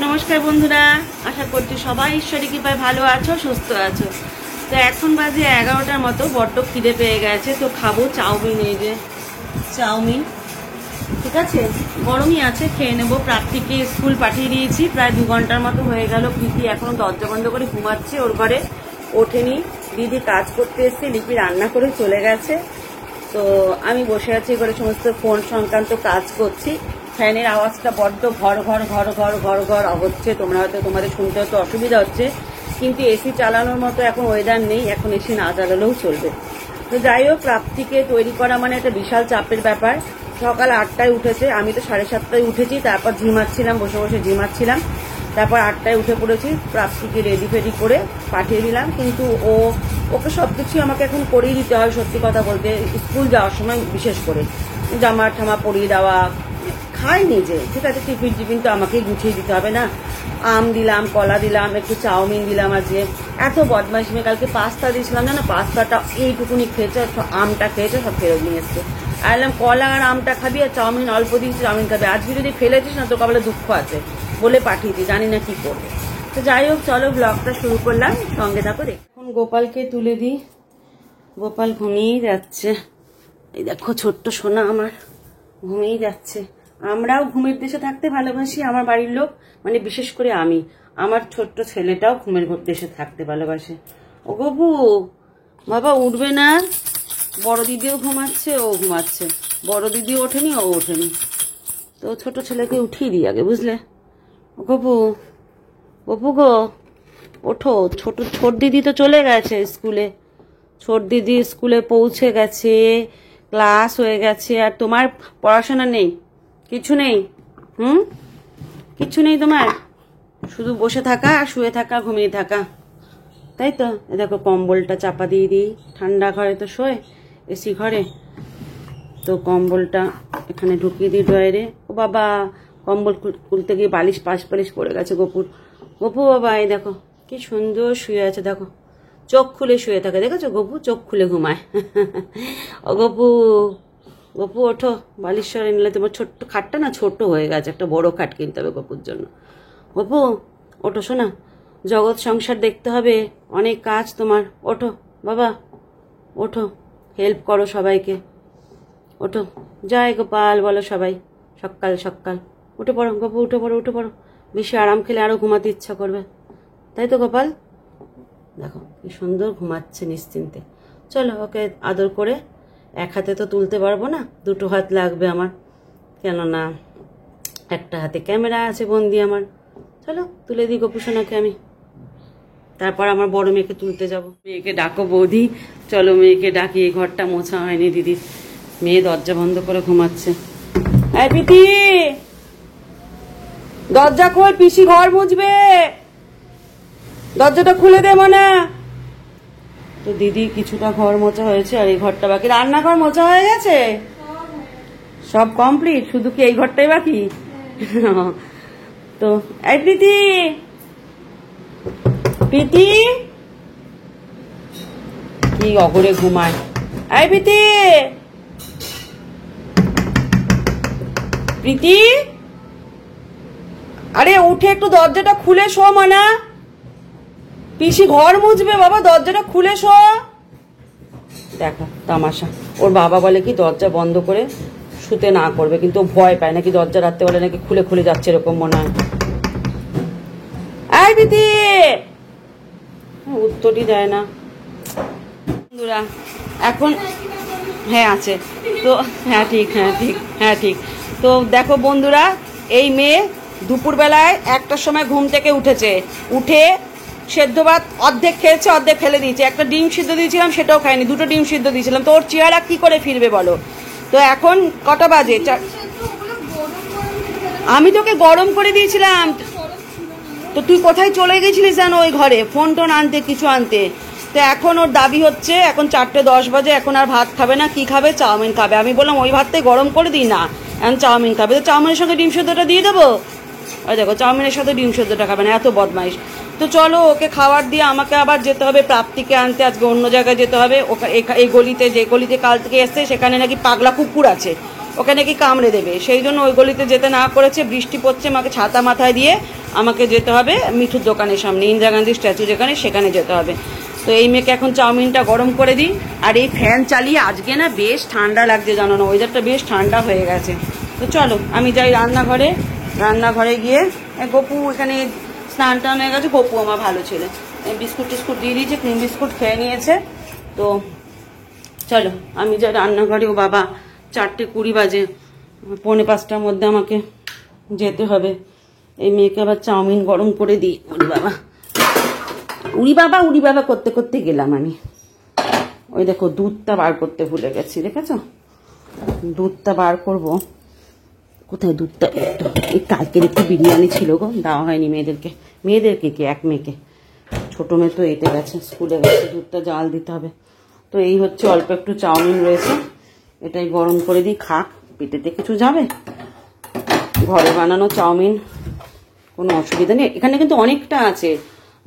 নমস্কার বন্ধুরা, আশা করছি সবাই ঈশ্বরের কৃপায় ভালো আছো, সুস্থ আছো। তো এখন বাজে 11টার মতো, বড্ড খিদে পেয়ে গেছে। তো খাবো চাউমিন। এই যে চাউমিন, ঠিক আছে, গরমই আছে, খেয়ে নেবো। প্রাপ্তিকে স্কুল পাঠিয়ে দিয়েছি, প্রায় 2 ঘন্টার মতো হয়ে গেল। প্রীতি এখনো দরজা বন্ধ করে ঘুমাচ্ছে, ওর ঘরে ওঠেনি। দিদি কাজ করতে এসে, লিপি রান্না করে চলে গেছে। তো আমি বসে আছি, করে সমস্ত ফোন সংক্রান্ত কাজ করছি। ফ্যানের আওয়াজটা বড্ড ঘর ঘর ঘর ঘর ঘর ঘর হচ্ছে, তোমরা হয়তো তোমাদের শুনতে হয়তো অসুবিধা হচ্ছে, কিন্তু এসি চালানোর মতো এখন ওয়েদার নেই, এখন এসি না চালালেও চলবে। তো যাই হোক, প্রাপ্তিকে তৈরি করা মানে একটা বিশাল চাপের ব্যাপার। সকাল 8টায় উঠেছে, আমি তো 7:30টায় উঠেছি, তারপর ঝিমাচ্ছিলাম, বসে বসে ঝিমাচ্ছিলাম। তারপর 8টায় উঠে পড়েছি, প্রাপ্তিকে রেডি ফেডি করে পাঠিয়ে দিলাম। কিন্তু ওকে সব কিছুই আমাকে এখন করিয়ে দিতে হয়, সত্যি কথা বলতে। স্কুল যাওয়ার সময় বিশেষ করে জামা ঠামা পরিয়ে দেওয়া, খাই নিজে, ঠিক আছে, টিফিন তো আমাকেই গুছিয়ে দিতে হবে না। আম দিলাম, কলা দিলাম, একটু চাউমিন দিলাম। আজকে এত বদমাইশ মেয়ে, কালকে পাস্তা দিয়েছিলাম না, পাস্তাটা এইটুকুনি খেয়েছে, আমটা খেয়েছে, সব ফেরত নিয়ে এসছে। আর এলাম কলা আর আমটা খাবি, আর চাউমিন অল্প দিয়েছি, চাউমিন খাবি। আজকে যদি ফেলেছিস না, তো কবলে দুঃখ আছে বলে পাঠিয়েছি, জানি না কি করবে। তো যাই হোক, চলো ব্লগটা শুরু করলাম, সঙ্গে থাকো। এখন গোপালকে তুলে দিই, গোপাল ঘুমিয়েই যাচ্ছে। এই দেখো ছোট্ট সোনা আমার ঘুমিয়েই যাচ্ছে। আমরাও ঘুমের দেশে থাকতে ভালোবাসি, আমার বাড়ির লোক, মানে বিশেষ করে আমি। আমার ছোট্ট ছেলেটাও ঘুমের দেশে থাকতে ভালোবাসে। ও গবু বাবা, উঠবে না? বড় দিদিও ঘুমাচ্ছে, ও ঘুমাচ্ছে। বড় দিদিও ওঠেনি, ও ওঠেনি। তো ছোট ছেলেকে উঠিয়ে দিই আগে, বুঝলে? ও গবু, গবু গো ওঠো। ছোট দিদি তো চলে গেছে স্কুলে, ছোট দিদি স্কুলে পৌঁছে গেছে, ক্লাস হয়ে গেছে। আর তোমার পড়াশোনা নেই, কিছু নেই, কিছু নেই তোমার, শুধু বসে থাকা আর শুয়ে থাকা, ঘুমিয়ে থাকা, তাই তো? দেখো কম্বলটা চাপা দিয়ে দিই, ঠান্ডা ঘরে তো শোয়, এসি ঘরে। তো কম্বলটা এখানে ঢুকিয়ে দিই ড্রয়ারে। ও বাবা, কম্বল খুলতে গিয়ে বালিশ পাশ পড়ে গেছে গপুর। গপু বাবা, এই দেখো কি সুন্দর শুয়ে আছে, দেখো চোখ খুলে শুয়ে থাকে, দেখেছো? গপু চোখ খুলে ঘুমায়। ও গপু, গপু ওঠো, বালিশ সরে নিলে তোমার ছোট্ট খাটটা না ছোট হয়ে গেছে, একটা বড় খাট কিনতে হবে গপুর জন্য। গপু ওঠো শোনা, জগৎ সংসার দেখতে হবে, অনেক কাজ তোমার। ওঠো বাবা, ওঠো, হেল্প করো সবাইকে, ওঠো। জয় গোপাল বলো সবাই, সকাল সকাল উঠে পড়ো গপু, উঠে পড়ো, উঠে পড়ো। বেশি আরাম খেলে আরো ঘুমাতে ইচ্ছা করবে, তাই তো গোপাল? দেখো কি সুন্দর ঘুমাচ্ছে নিশ্চিন্তে। চলো ওকে আদর করে, এক হাতে তো তুলতে পারবো না, 2 হাত লাগবে আমার, কেননা একটা হাতে ক্যামেরা আছে বন্দি আমার। চলো তুলে দিই গোপুসোনাকে আমি, তারপর আমার বড় মেয়েকে তুলতে যাব। মেয়েকে ডাকো বৌদি, চলো মেয়েকে ডাকি। এই ঘরটা মোছা হয়নি দিদির, মেয়ে দরজা বন্ধ করে ঘুমাচ্ছে। এই পিতি, দরজা খোল, পিসি ঘর মুছবে, দরজাটা খুলে দে মনে। তো দিদি কিছুটা ঘর মোছা হয়েছে, আর এই ঘরটা বাকি। রান্নাঘর মোছা হয়ে গেছে, সব কমপ্লিট, শুধু কি এই ঘরটাই বাকি? তো এই প্রীতি, প্রীতি কি অগরে ঘুমায়। এই প্রীতি, প্রীতি, আরে উঠে একটু দরজাটা খুলে শো মানা, পিসি ঘর মুছবে বাবা, দরজাটা খুলে শো। দেখো তামাশা, ওর বাবা বলে কি দরজা বন্ধ করে শুতে না করবে, কিন্তু ও ভয় পায় নাকি দরজা রাখতে, বলে নাকি খুলে খুলে যাচ্ছে, এরকম মনে হয়। এই প্রীতি, উত্তরই দেয় না। বন্ধুরা এখন, হ্যাঁ আছে তো, হ্যাঁ ঠিক, হ্যাঁ ঠিক, হ্যাঁ ঠিক। তো দেখো বন্ধুরা, এই মেয়ে দুপুরবেলায় 1টার সময় ঘুম থেকে উঠেছে, উঠে সেদ্ধ ভাত অর্ধেক খেয়েছে, অর্ধেক ফেলে দিয়েছে। একটা ডিম সিদ্ধ দিয়েছিলাম, সেটাও খায়নি, 2টো ডিম সিদ্ধ দিয়েছিলাম। তো ওর চেহারা কি করে ফিরবে বলো? তো এখন কটা বাজে? আমি তোকে গরম করে দিয়েছিলাম, তো তুই কোথায় চলে গেছিলিস জানো? ওই ঘরে ফোন টোন আনতে, কিছু আনতে। তো এখন ওর দাবি হচ্ছে, এখন 4:10 বাজে, এখন আর ভাত খাবে না, কি খাবে? চাউমিন খাবে। আমি বললাম ওই ভাতটাই গরম করে দিই না, এখন চাউমিন খাবে। তো চাউমিনের সঙ্গে ডিম সেদ্ধটা দিয়ে দেবো? ওই দেখো, চাউমিনের সাথে ডিম সেদ্ধটা খাবে না, এত বদমাইশ। তো চলো ওকে খাবার দিয়ে আমাকে আবার যেতে হবে প্রাপ্তিকে আনতে, আজকে অন্য জায়গায় যেতে হবে। এই গলিতে, যে গলিতে কাল থেকে এসছে, সেখানে নাকি পাগলা কুকুর আছে, ওকে নাকি কামড়ে দেবে, সেই জন্য ওই গলিতে যেতে না করেছে। বৃষ্টি পড়ছে, আমাকে ছাতা মাথায় দিয়ে আমাকে যেতে হবে মিঠুর দোকানের সামনে, ইন্দিরা গান্ধী স্ট্যাচু যেখানে, সেখানে যেতে হবে। তো এই মেয়েকে এখন চাউমিনটা গরম করে দিই। আর এই ফ্যান চালিয়ে আজকে না বেশ ঠান্ডা লাগছে, জানো না, ওয়েদারটা বেশ ঠান্ডা হয়ে গেছে। তো চলো আমি যাই রান্নাঘরে। রান্নাঘরে গিয়ে গপু এখানে স্নান টান হয়ে গেছে। গপু আমার ভালো ছেলে, বিস্কুট টিস্কুট দিয়ে দিয়েছে, ক্রিম বিস্কুট খেয়ে নিয়েছে। তো চলো আমি যাই রান্নাঘরে। ও বাবা 4:20 বাজে, 4:45টার মধ্যে আমাকে যেতে হবে। এই মেয়েকে আবার চাউমিন গরম করে দিই। উড়ি বাবা উড়ি বাবা উড়ি বাবা করতে করতে গেলাম আমি। ওই দেখো দুধটা বার করতে ভুলে গেছি, দেখেছো? দুধটা বার করব। কোথায় দুধটা? এই কালকের একটু বিরিয়ানি ছিল গো, দেওয়া হয়নি মেয়েদেরকে। মেয়েদেরকে কি, এক মেয়েকে, ছোট মেয়ে তো এতে গেছে, স্কুলে গেছে, দুধটা জাল দিতে হবে। তো এই হচ্ছে, অল্প একটু চাউমিন রয়েছে, এটাই গরম করে দিই, খাক, পেটেতে কিছু যাবে। ঘরে বানানো চাউমিন, কোনো অসুবিধা নেই। এখানে কিন্তু অনেকটা আছে,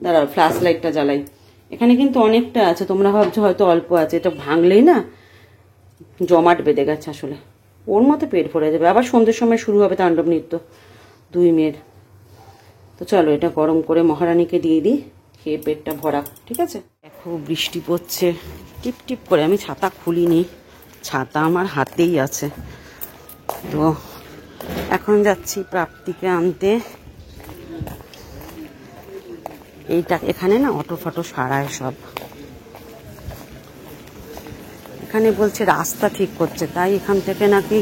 দাঁড়াও ফ্ল্যাশ লাইটটা জ্বালাই। এখানে কিন্তু অনেকটা আছে, তোমরা ভাবছো হয়তো অল্প আছে, এটা ভাঙলেই না জমাট বেঁধে গেছে। আসলে ওর মতো পেট ভরে যাবে। আবার সন্ধ্যের সময় শুরু হবে তাণ্ডব নৃত্য 2 মেয়ের। তো চলো এটা গরম করে মহারানীকে দিয়ে দিই, খেয়ে পেটটা ভরা, ঠিক আছে? দেখো বৃষ্টি পড়ছে টিপ টিপ করে। আমি ছাতা খুলিনি, ছাতা আমার হাতেই আছে। তো এখন যাচ্ছি প্রাপ্তিকে আনতে। এইটা এখানে না অটো ফটো সারায় সব। এখানে বলছে রাস্তা ঠিক করছে, তাই এখান থেকে নাকি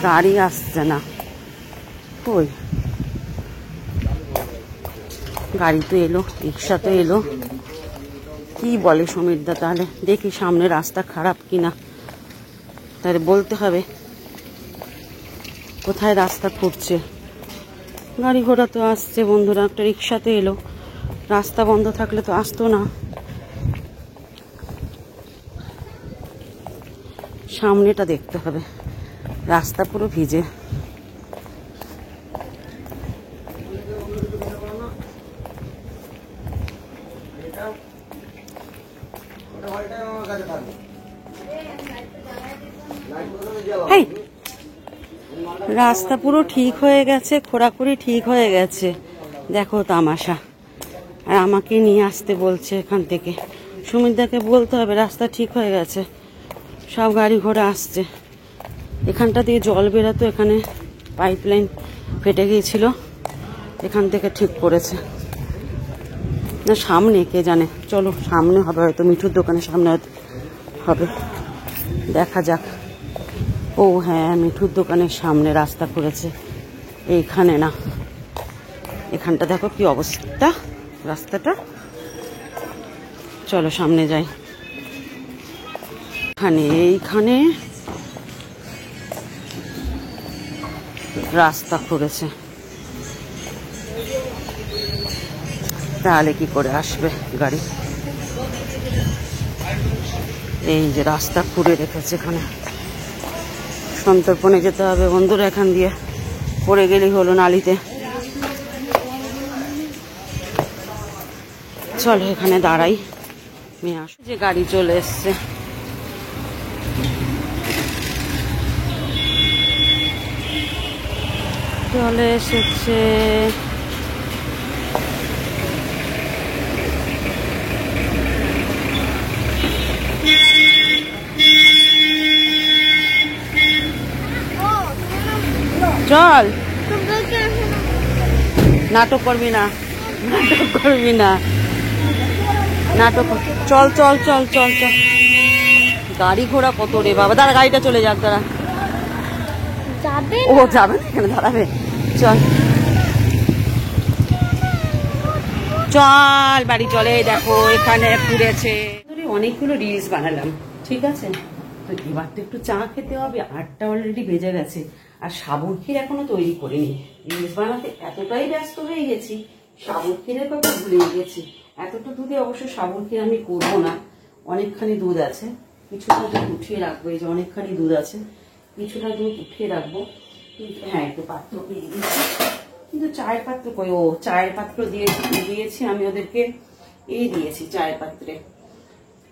গাড়ি আসছে না। কই গাড়ি তো এলো, রিক্সা তো এলো। কি বলে সমীরদা? তাহলে দেখি সামনে রাস্তা খারাপ কিনা, তাহলে বলতে হবে কোথায় রাস্তা খুঁড়ছে। গাড়ি ঘোড়া তো আসছে বন্ধুরা, একটা রিক্সা তো এলো। রাস্তা বন্ধ থাকলে তো আসতো না। সামনেটা দেখতে হবে, রাস্তা পুরো ভিজে। রাস্তা পুরো ঠিক হয়ে গেছে, খোঁড়াখুড়ি ঠিক হয়ে গেছে, দেখো তামাশা। আর আমাকে নিয়ে আসতে বলছে এখান থেকে। সুমিতদাকে বলতে হবে রাস্তা ঠিক হয়ে গেছে, সব গাড়ি ঘোড়া আসছে। এখানটা দিয়ে জল বেরোতো, এখানে পাইপ লাইন ফেটে গিয়েছিল, এখান থেকে ঠিক করেছে না। সামনে কে জানে, চলো সামনে হবে হয়তো, মিঠুর দোকানের সামনে হবে, দেখা যাক। ও হ্যাঁ, মিঠুর দোকানের সামনে রাস্তা করেছে, এইখানে না। এখানটা দেখো কি অবস্থা রাস্তাটা। চলো সামনে যাই। এইখানে রাস্তা করেছে, তাহলে কি করে আসবে গাড়ি? এই যে রাস্তা খুঁড়ে রেখেছে এখানে। সন্তর্পণে যেতে হবে বন্ধুরা, এখান দিয়ে পড়ে গেলেই হলো নালিতে। চলো এখানে দাঁড়াই, মেয়ে আসো। যে গাড়ি চলে এসছে, চলে এসেছে। চল, নাটক করবি না, নাটক করবি না, নাটক। চল চল চল চল চল। গাড়ি ঘোড়া কত রে বাবা। দাঁড়া, গাড়িটা চলে যাক, দাঁড়া। ও যাবে না, এখানে দাঁড়াবে। চল চল বাড়ি চলে। দেখো এখানে ঘুরেছে। অনেকগুলো রিলস বানালাম, ঠিক আছে? তো এবার তো একটু চা খেতে হবে, 8টা অলরেডি বেজে গেছে। আর সাবুর ক্ষীর এখনো তৈরি করিনি। রিলস বানাতে এতটাই ব্যস্ত হয়ে গেছি, সাবুর ক্ষীরের কথা ভুলে গেছি। এতটা দুধে অবশ্য সাবুর ক্ষীর আমি করবো না, অনেকখানি দুধ আছে, কিছুটা দুধ উঠিয়ে রাখবো। এই যে অনেকখানি দুধ আছে, কিছুটা দুধ উঠিয়ে রাখবো। কিন্তু হ্যাঁ, একটু পাত্র দিয়ে দিচ্ছি, কিন্তু চায়ের পাত্র কই? ও চায়ের পাত্র দিয়েছি আমি ওদেরকে। এই দিয়েছি চায়ের পাত্রে,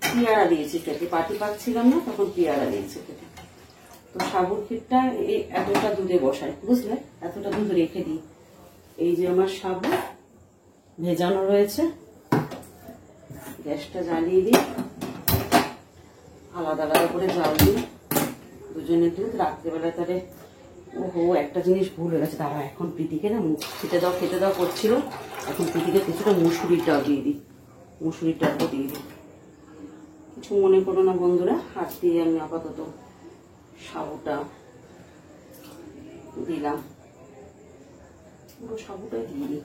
পেয়ারা দিয়েছি খেতে। পাটি পাচ্ছিলাম না, তখন পেয়ারা দিয়েছি খেতে। তো সাবুর ক্ষীরটা এই এতটা দুধে বসাই, বুঝলে, এতটা দুধ রেখে দিই। এই যে আমার সাবু ভেজানো রয়েছে, গ্যাসটা জ্বালিয়ে দিই, আলাদা আলাদা করে জাল দিই দুজনের দুধ। রাত্রেবেলায় তাহলে ওহো একটা জিনিস ভুল হয়ে গেছে, তারা এখন প্রীতিকে না খেতে দাও করছিল, এখন প্রীতিকে কিছুটা মুসুরির ডাল দিয়ে দিই, মুসুরির ডালটা দিয়ে দিই। কিছু মনে করো না বন্ধুরা, হাত দিয়ে আমি আপাতত সাবুটা দিলাম, পুরো সাবুটাই দিয়ে দিই।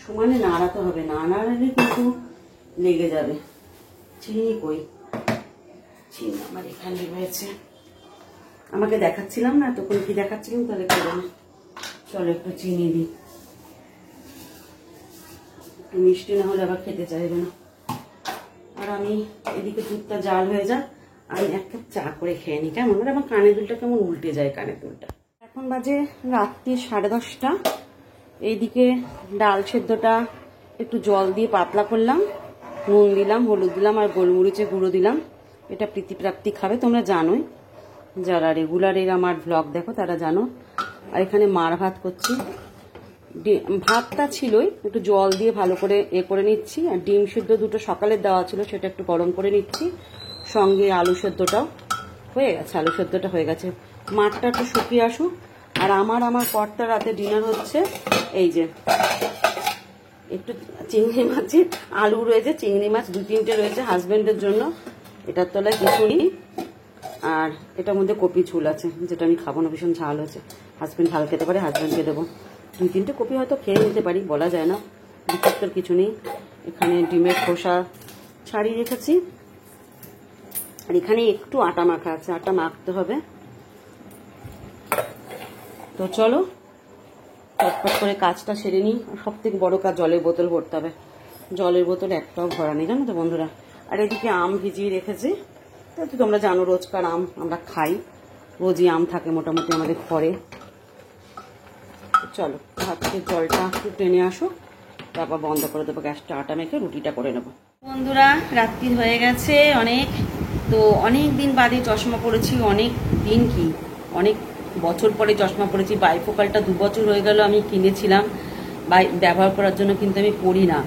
সমানে নাড়াতে হবে, না নাড়ালে কিন্তু লেগে যাবে। চিনি কই? চিনি আমার এখানে রয়েছে, আমাকে দেখাচ্ছিলাম না তখন, কি দেখাচ্ছিলাম তাহলে করো না। চলো একটু চিনি দিই, একটু মিষ্টি না হলে আবার খেতে চাইবে না। আর আমি এদিকে দুধটা জাল হয়ে যাক, আমি এক কাপ চা করে খেয়ে নিই, কেমন? আমার কানের দুলটা কেমন উল্টে যায়, কানের দুলটা। এখন বাজে রাত্রি 10:30। এইদিকে ডাল সেদ্ধটা একটু জল দিয়ে পাতলা করলাম, নুন দিলাম, হলুদ দিলাম আর গোলমরিচের গুঁড়ো দিলাম। এটা প্রীতি খাবে, তোমরা জানোই, যারা রেগুলার আমার ব্লগ দেখো তারা জানো। আর এখানে মার ভাত করছি, ভাতটা ছিলই, একটু জল দিয়ে ভালো করে করে নিচ্ছি। আর ডিম সিদ্ধ দুটো সকালে দেওয়া ছিল, সেটা একটু গরম করে নিচ্ছি। সঙ্গে আলু সেদ্ধটাও হয়ে গেছে, আলু সেদ্ধটা হয়ে গেছে। মাঠটা একটু শুকিয়ে আসুক। আর আমার কর্তা রাতে ডিনার হচ্ছে এই যে একটু চিংড়ি মাছের আলু রয়েছে, চিংড়ি মাছ 2-3টে রয়েছে হাজবেন্ডের জন্য, এটার তলায় কিছু নেই। আর এটার মধ্যে কপি ঝুল আছে, যেটা আমি খাবো না, ভীষণ ঝাল হয়েছে। হাজবেন্ড ঝাল খেতে পারে, হাজবেন্ডকে দেবো। 2-3টে কপি হয়তো খেয়ে নিতে পারি, বলা যায় না, বিচিত্র কিছু নেই। এখানে ডিমের খোসা ছাড়িয়ে রেখেছি। আর এখানে একটু আটা মাখা আছে, আটা মাখতে হবে। তো চলো চটপট করে কাজটা সেরে নিই। সব থেকে বড় কাজ জলের বোতল ভরতে হবে, জলের বোতল একটাও ভরা নেই, জানো তো বন্ধুরা। আর এদিকে আম ভিজিয়ে রেখেছি, তো তোমরা জানো রোজকার আম আমরা খাই, রোজই আম থাকে মোটামুটি আমাদের ঘরে। চলো হাত থেকে জলটা একটু টেনে আসো, তারপর বন্ধ করে দেবো গ্যাসটা, আটা মেখে রুটিটা করে নেবো। বন্ধুরা রাত্রি হয়ে গেছে অনেক, তো অনেক দিন বাদে চশমা পড়েছি, অনেক দিন কি অনেক বছর পরে চশমা পড়েছি। বাইফোকালটা 2 বছর হয়ে গেল আমি কিনেছিলাম ব্যবহার করার জন্য, কিন্তু আমি পড়ি না,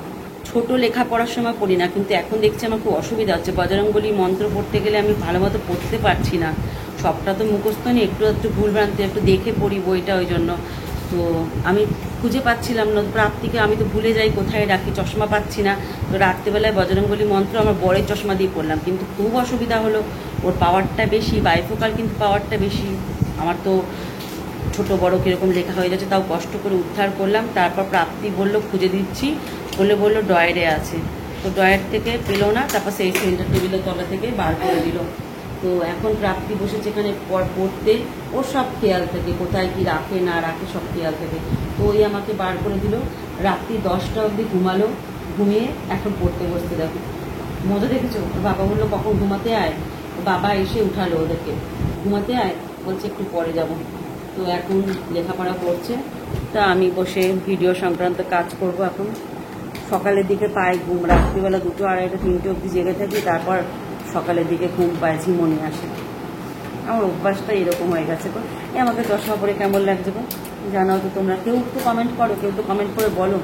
ছোট লেখা পড়ার সময় পড়ি না। কিন্তু এখন দেখছি আমার খুব অসুবিধা হচ্ছে, বজরংবলী মন্ত্র পড়তে গেলে আমি ভালো মতো পড়তে পারছি না, সবটা তো মুখস্থ নেই, একটু ভুলভ্রান্তি, একটু দেখে পড়ি বইটা, ওই জন্য। তো আমি খুঁজে পাচ্ছিলাম না প্রাপ্তিকে, আমি তো ভুলে যাই কোথায় রাখি, চশমা পাচ্ছি না। তো রাত্রেবেলায় বজরংবলী মন্ত্র আমার বড়ের চশমা দিয়ে পড়লাম, কিন্তু খুব অসুবিধা হলো, ওর পাওয়ারটা বেশি, বাইফোকাল কিন্তু পাওয়ারটা বেশি, আমার তো ছোট বড় কিরকম লেখা হয়ে যাচ্ছে, তাও কষ্ট করে উদ্ধার করলাম। তারপর প্রাপ্তি বললো খুঁজে দিচ্ছি, বললো ড্রয়ারে আছে, তো ড্রয়ার থেকে পেলো না, তারপর সেই সেন্টার টেবিলের তলা থেকে বার করে দিল। তো এখন প্রাপ্তি বসেছে এখানে পড়তে, ওর সব খেয়াল থেকে, কোথায় কি রাখে না রাখে সব খেয়াল থেকে। তো ওই আমাকে বার করে দিল, রাত্রি 10টা অবধি ঘুমালো, ঘুমিয়ে এখন পড়তে বসতে। দেখো মজা দেখেছো, বাবা বললো কখন ঘুমাতে আয়, বাবা এসে উঠালো ওদেরকে, ঘুমাতে আয়, বলছে একটু পরে যাব। তো এখন লেখাপড়া করছে, তা আমি বসে ভিডিও সংক্রান্ত কাজ করব। এখন সকালের দিকে পাই ঘুম, রাত্রিবেলা 2টো, 2:30, 3টে অবধি জেগে থাকি, তারপর সকালের দিকে ঘুম পায়, ঝিমনে আসে। আমার অভ্যাসটা এরকম হয়ে গেছে গো। আমাকে চশমা পরে কেমন লাগছে গো জানাও তো তোমরা, কেউ একটু কমেন্ট করো, কেউ তো কমেন্ট করে বলো।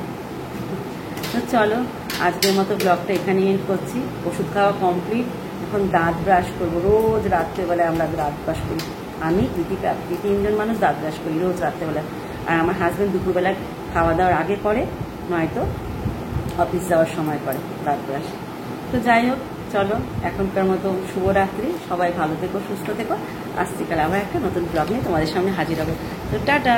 তো চলো আজকের মতো ব্লগটা এখানে এন্ড করছি। ওষুধ খাওয়া কমপ্লিট, এখন দাঁত ব্রাশ করবো। রোজ রাত্রেবেলায় আমরা দাঁত ব্রাশ করি, আমি প্রাপ্তি 3জন মানুষ দাঁত ব্রাশ করি রোজ রাত্রেবেলায়। আর আমার হাজব্যান্ড দুপুরবেলা খাওয়া দাওয়ার আগে করে, নয়তো অফিস যাওয়ার সময় করে দাঁত ব্রাশ। তো যাই হোক চলো এখনকার মতো শুভরাত্রি, সবাই ভালো থেকো, সুস্থ থেকো। আসছি কাল আবার একটা নতুন ব্লগ নিয়ে তোমাদের সামনে হাজির হবো। তো টাটা।